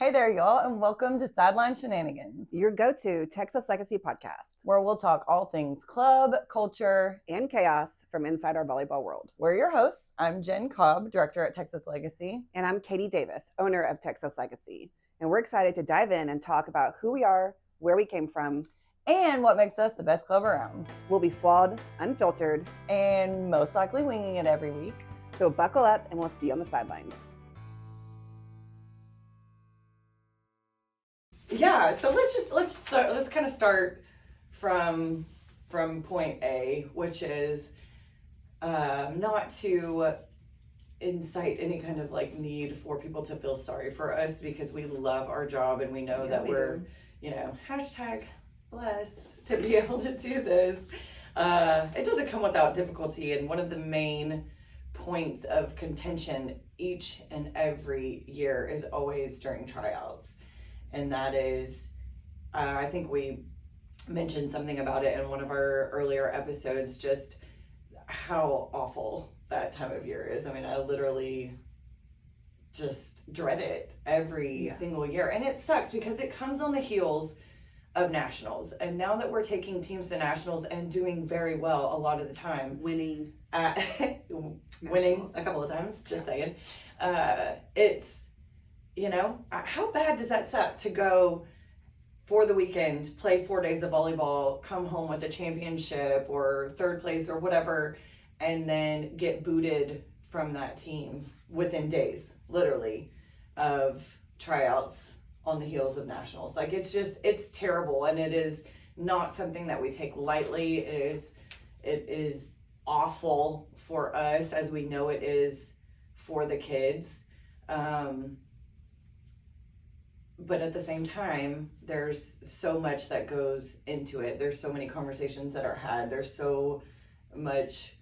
Hey there, y'all, and welcome to Sideline Shenanigans, your go-to Texas Legacy podcast, where we'll talk all things club, culture, and chaos from inside our volleyball world. We're your hosts. I'm Jen Cobb, director at Texas Legacy. And I'm Katie Davis, owner of Texas Legacy. And we're excited to dive in and talk about who we are, where we came from, and what makes us the best club around. We'll be flawed, unfiltered, and most likely winging it every week. So buckle up and we'll see you on the sidelines. Yeah, so let's kind of start from point A, which is not to incite any kind of like need for people to feel sorry for us, because we love our job and we know that we're hashtag blessed to be able to do this. It doesn't come without difficulty, and one of the main points of contention each and every year is always during tryouts. And that is, I think we mentioned something about it in one of our earlier episodes, just how awful that time of year is. I mean, I literally just dread it every single year. And it sucks because it comes on the heels of nationals. And now that we're taking teams to nationals and doing very well a lot of the time. Winning a couple of times, just saying. It's... how bad does that suck to go for the weekend, play 4 days of volleyball, come home with a championship or third place or whatever, and then get booted from that team within days, literally, of tryouts on the heels of nationals. Like, it's terrible, and it is not something that we take lightly. It is awful for us, as we know it is for the kids. But at the same time, there's so much that goes into it. There's so many conversations that are had. There's so much,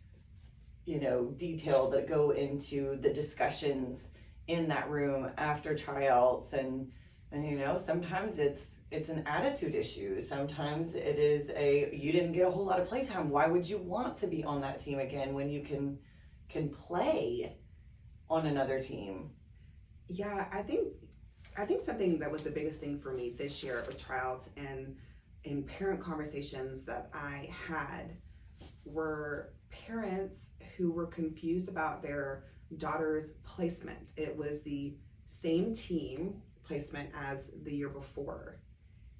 detail that go into the discussions in that room after tryouts. And sometimes it's an attitude issue. Sometimes it is you didn't get a whole lot of playtime. Why would you want to be on that team again when you can play on another team? Yeah, I think something that was the biggest thing for me this year with tryouts and in parent conversations that I had were parents who were confused about their daughter's placement. It was the same team placement as the year before,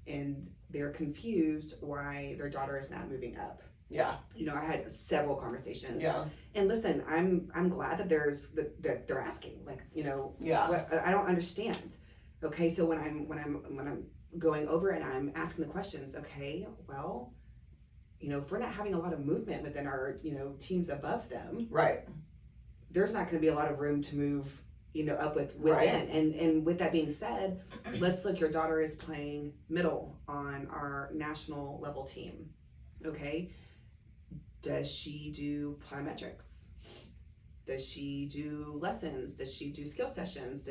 and they're confused why their daughter is not moving up. Yeah. I had several conversations. Yeah. And listen, I'm glad that that they're asking. What I don't understand. Okay, so when I'm going over and I'm asking the questions, okay, well, if we're not having a lot of movement within our, teams above them, right, there's not going to be a lot of room to move, up within. Right. And with that being said, let's look. Your daughter is playing middle on our national level team. Okay, does she do plyometrics? Does she do lessons? Does she do skill sessions?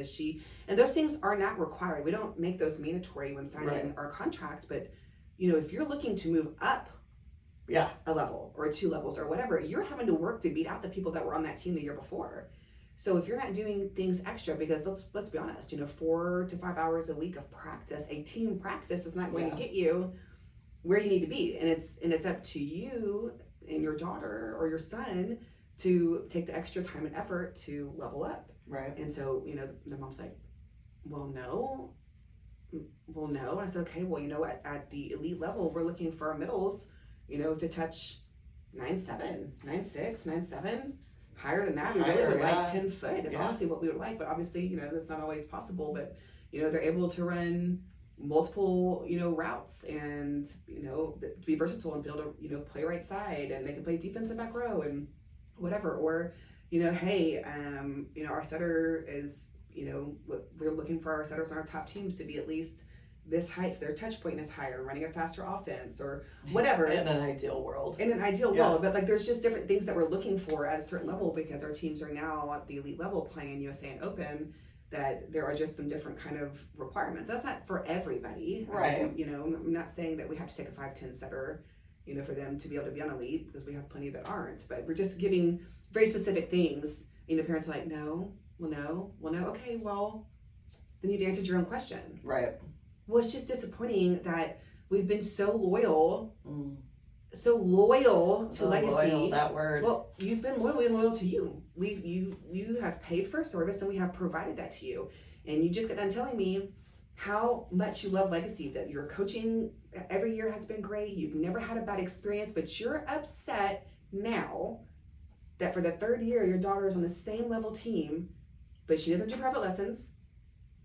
And those things are not required. We don't make those mandatory when signing our contract, but if you're looking to move up a level or 2 levels or whatever, you're having to work to beat out the people that were on that team the year before. So if you're not doing things extra, because let's be honest, 4 to 5 hours a week of practice, a team practice is not going to get you where you need to be. And it's up to you and your daughter or your son to take the extra time and effort to level up. Right. And so, the mom's like, well, no. And I said, okay, well, at the elite level, we're looking for our middles, to touch 9'7", 9'6", 9'7". Higher than that, we really would like 10 foot. It's honestly what we would like, but obviously, that's not always possible. But, they're able to run multiple, routes and, be versatile and be able to, play right side, and they can play defensive back row and whatever. Or, hey, our setter is, we're looking for our setters on our top teams to be at least this height, so their touch point is higher, running a faster offense or whatever. In an ideal world. But there's just different things that we're looking for at a certain level, because our teams are now at the elite level playing in USA and Open, that there are just some different kind of requirements. That's not for everybody. Right. I'm not saying that we have to take a 5'10" setter, for them to be able to be on elite, because we have plenty that aren't. But we're just giving very specific things. Parents are like, no, well, no, okay, well, then you've answered your own question. Right. Well, it's just disappointing that we've been so loyal to legacy. Loyal, that word. Well, you've been loyal to you. You have paid for a service and we have provided that to you. And you just got done telling me how much you love legacy, that your coaching every year has been great. You've never had a bad experience, but you're upset now that for the third year your daughter is on the same level team, but she doesn't do private lessons.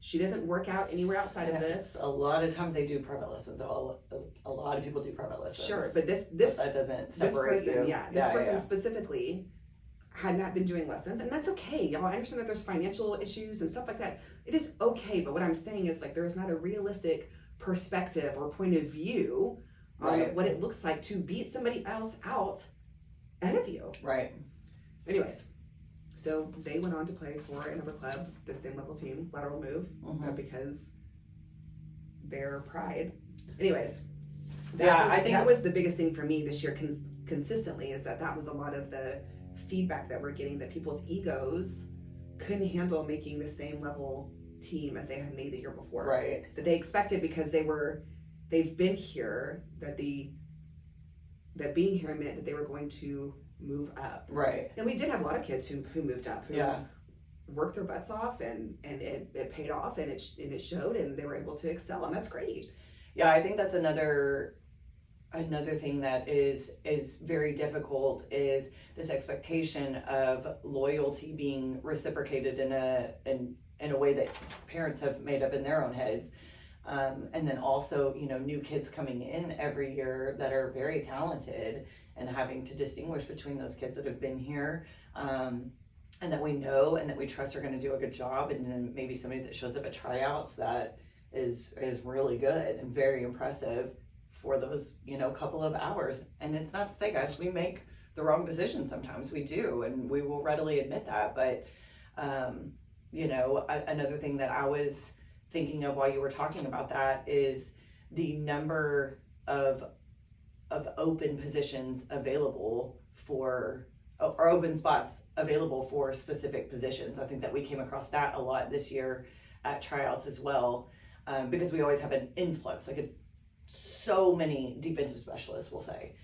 She doesn't work out anywhere outside of this. A lot of times they do private lessons. A lot of people do private lessons. Sure, but this that doesn't separate this person, you. this person specifically had not been doing lessons, and that's okay, y'all. I understand that there's financial issues and stuff like that. It is okay, but what I'm saying is, like, there is not a realistic perspective or point of view on what it looks like to beat somebody else out ahead of you. Right. Anyways, so they went on to play for another club, the same level team, lateral move, because their pride. Anyways, I think that was the biggest thing for me this year consistently, is that was a lot of the feedback that we're getting, that people's egos couldn't handle making the same level team as they had made the year before. Right. That they expected, because they've been here, that being here meant that they were going to move up. Right. And we did have a lot of kids who moved up, who worked their butts off, and it paid off, and it showed, and they were able to excel, and that's great. Yeah, I think that's another thing that is very difficult, is this expectation of loyalty being reciprocated in a way that parents have made up in their own heads. And then also, new kids coming in every year that are very talented, and having to distinguish between those kids that have been here, and that we know and that we trust are going to do a good job, and then maybe somebody that shows up at tryouts that is really good and very impressive for those, couple of hours. And it's not to say, guys, we make the wrong decisions sometimes. We do, and we will readily admit that. But, another thing that I was thinking of while you were talking about that is the number of open positions available or open spots available for specific positions. I think that we came across that a lot this year at tryouts as well, because we always have an influx, so many defensive specialists, we'll say.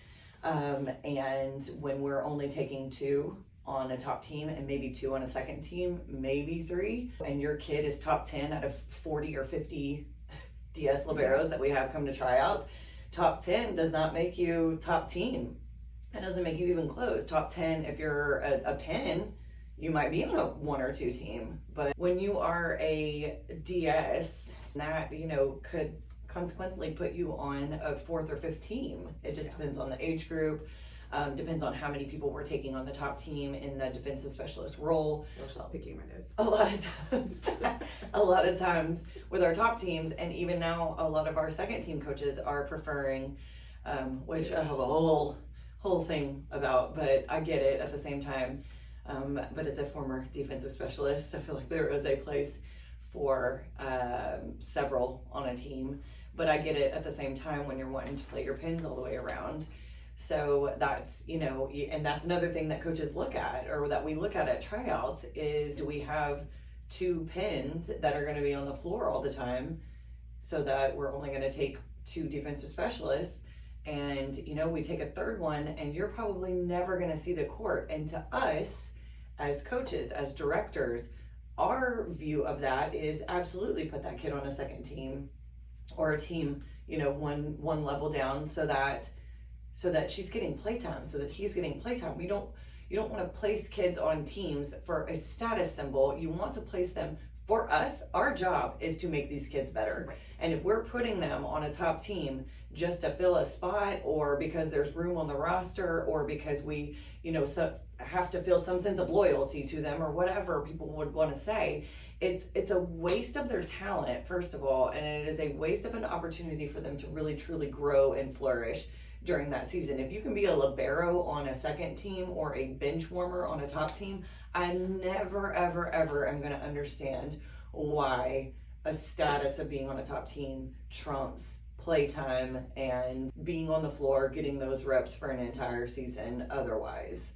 And when we're only taking 2 on a top team, and maybe 2 on a second team, maybe 3, and your kid is top 10 out of 40 or 50 DS liberos that we have come to tryouts, top 10 does not make you top team. It doesn't make you even close. Top 10, if you're a pin, you might be on a 1 or 2 team. But when you are a DS, that, could consequently put you on a 4th or 5th team. It just depends on the age group. Depends on how many people we're taking on the top team in the defensive specialist role. I was just picking my nose. A lot of times with our top teams, and even now a lot of our second team coaches are preferring, which I have a whole thing about, but I get it at the same time. But as a former defensive specialist, I feel like there is a place for several on a team, but I get it at the same time when you're wanting to play your pins all the way around. So that's, and that's another thing that coaches look at, or that we look at tryouts, is, do we have 2 pins that are going to be on the floor all the time, so that we're only going to take 2 defensive specialists, and we take a 3rd one and you're probably never going to see the court. And to us as coaches, as directors, our view of that is absolutely put that kid on a second team, or a team, one level down, so that she's getting playtime, so that he's getting playtime. You don't want to place kids on teams for a status symbol. You want to place them for us. Our job is to make these kids better. Right. And if we're putting them on a top team just to fill a spot, or because there's room on the roster, or because we, have to feel some sense of loyalty to them, or whatever people would want to say, it's a waste of their talent, first of all, and it is a waste of an opportunity for them to really truly grow and flourish during that season. If you can be a libero on a second team, or a bench warmer on a top team, I never, ever, ever am going to understand why a status of being on a top team trumps playtime and being on the floor, getting those reps for an entire season otherwise.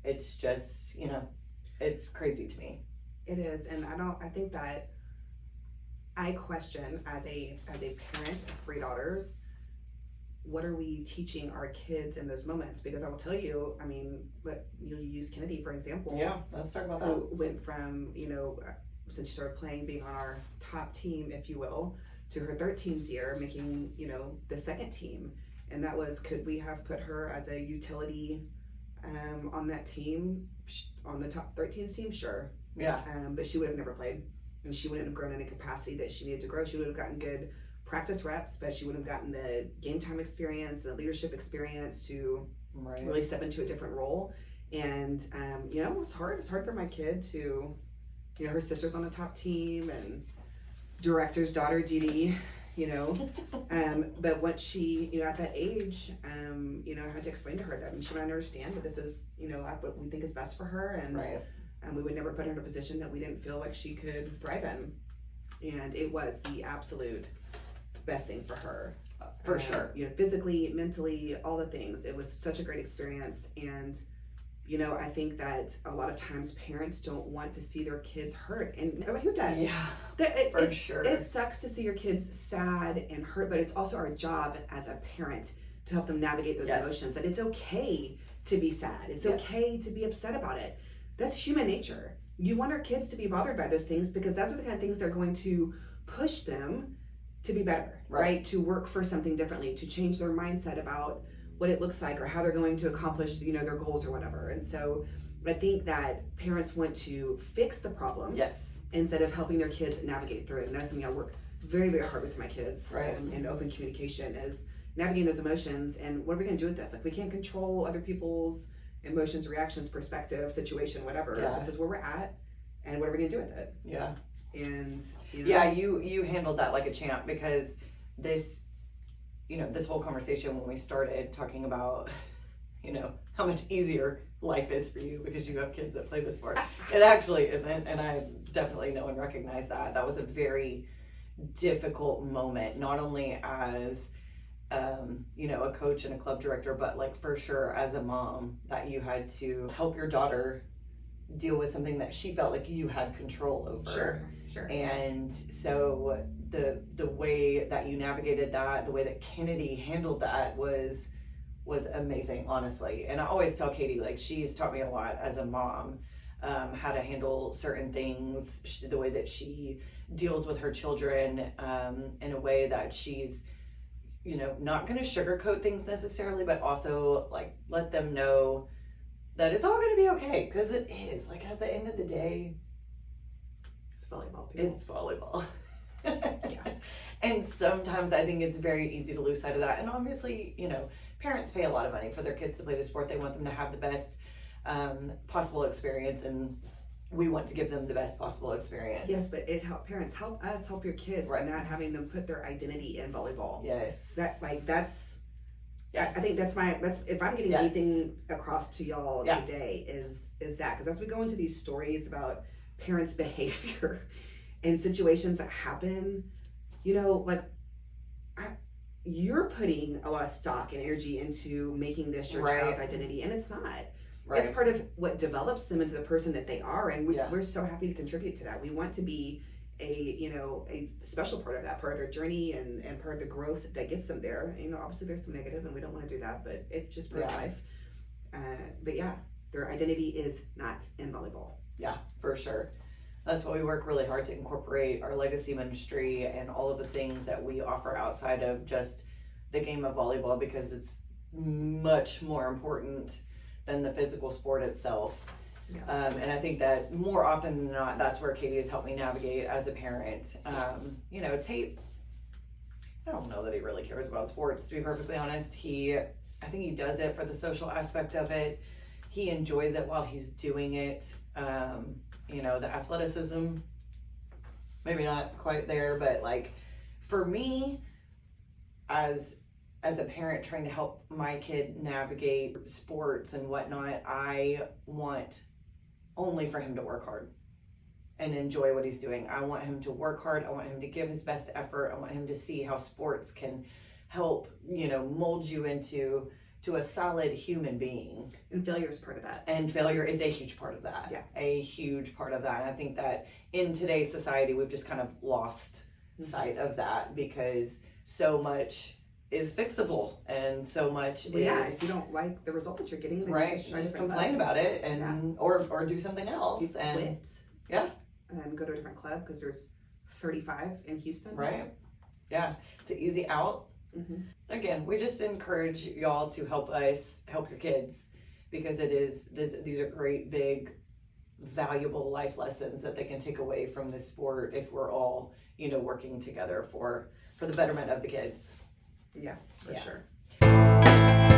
It's just, it's crazy to me. It is, and I think that I question as a parent of 3 daughters, what are we teaching our kids in those moments? Because I will tell you, I mean, but you use Kennedy for example. Yeah, let's talk about that. Who went from, since she started playing, being on our top team, if you will, to her 13th year, making, the second team. And that was, could we have put her as a utility on that team, on the top 13th team? Sure. Yeah. But she would have never played. And she wouldn't have grown in a capacity that she needed to grow. She would have gotten good practice reps, but she wouldn't have gotten the game time experience and the leadership experience to really step into a different role. And, it was hard. It was hard for my kid to, her sister's on the top team and director's daughter, Dee Dee, but once she, at that age, I had to explain to her that she might understand that this is, what we think is best for her. And we would never put her in a position that we didn't feel like she could thrive in. And it was the absolute best thing for her. For sure. Physically, mentally, all the things. It was such a great experience. And, I think that a lot of times parents don't want to see their kids hurt. And who does? Yeah, sure. It sucks to see your kids sad and hurt, but it's also our job as a parent to help them navigate those emotions. That it's okay to be sad. It's okay to be upset about it. That's human nature. You want our kids to be bothered by those things because that's the kind of things that are going to push them to be better, right? To work for something differently, to change their mindset about what it looks like or how they're going to accomplish, their goals or whatever. And so I think that parents want to fix the problem instead of helping their kids navigate through it. And that's something I work very, very hard with my kids in open communication is navigating those emotions. And what are we going to do with this? Like, we can't control other people's emotions, reactions, perspective, situation, whatever. This is where we're at, and what are we going to do with it? Yeah. And you handled that like a champ, because this whole conversation, when we started talking about how much easier life is for you because you have kids that play the sport, it actually isn't. And I definitely know and recognize that was a very difficult moment, not only as a coach and a club director, but like for sure as a mom, that you had to help your daughter deal with something that she felt like you had control over. Sure. And so the way that you navigated that, the way that Kennedy handled that was amazing, honestly. And I always tell Katie, like, she's taught me a lot as a mom, how to handle certain things, the way that she deals with her children, in a way that she's not going to sugarcoat things necessarily, but also like let them know that it's all going to be okay, because it is. Like, at the end of the day, it's volleyball. People. It's volleyball. Yeah. And sometimes I think it's very easy to lose sight of that. And obviously, parents pay a lot of money for their kids to play the sport. They want them to have the best possible experience, and we want to give them the best possible experience. Yes, but parents help us help your kids by not having them put their identity in volleyball. Yes. That's I think that's if I'm getting anything across to y'all today is that, because as we go into these stories about parents' behavior and situations that happen, you're putting a lot of stock and energy into making this your child's identity, and it's not. It's part of what develops them into the person that they are, and we're so happy to contribute to that. We want to be a special part of that, part of their journey and part of the growth that gets them there. Obviously there's some negative, and we don't want to do that, but it's just part of life. But their identity is not in volleyball. Yeah, for sure. That's why we work really hard to incorporate our legacy ministry and all of the things that we offer outside of just the game of volleyball, because it's much more important than the physical sport itself. Yeah. And I think that more often than not, that's where Katie has helped me navigate as a parent. Tate, I don't know that he really cares about sports, to be perfectly honest. I think he does it for the social aspect of it. He enjoys it while he's doing it. The athleticism, maybe not quite there, but like for me, as a parent trying to help my kid navigate sports and whatnot, I want only for him to work hard and enjoy what he's doing. I want him to work hard. I want him to give his best effort. I want him to see how sports can help, mold you into a solid human being. And failure is part of that. And failure is a huge part of that. Yeah. A huge part of that. And I think that in today's society, we've just kind of lost side of that, because so much is fixable and so much Well, yeah, is if you don't like the result that you're getting, then right. you try Just different complain club. about it and or do something else You and quit. Yeah. And go to a different club because there's 35 in Houston. right. Yeah, it's an easy out. Mm-hmm. Again, we just encourage y'all to help us help your kids, because these are great, big, valuable life lessons that they can take away from this sport if we're all, working together for the betterment of the kids. Yeah, for Yeah. sure.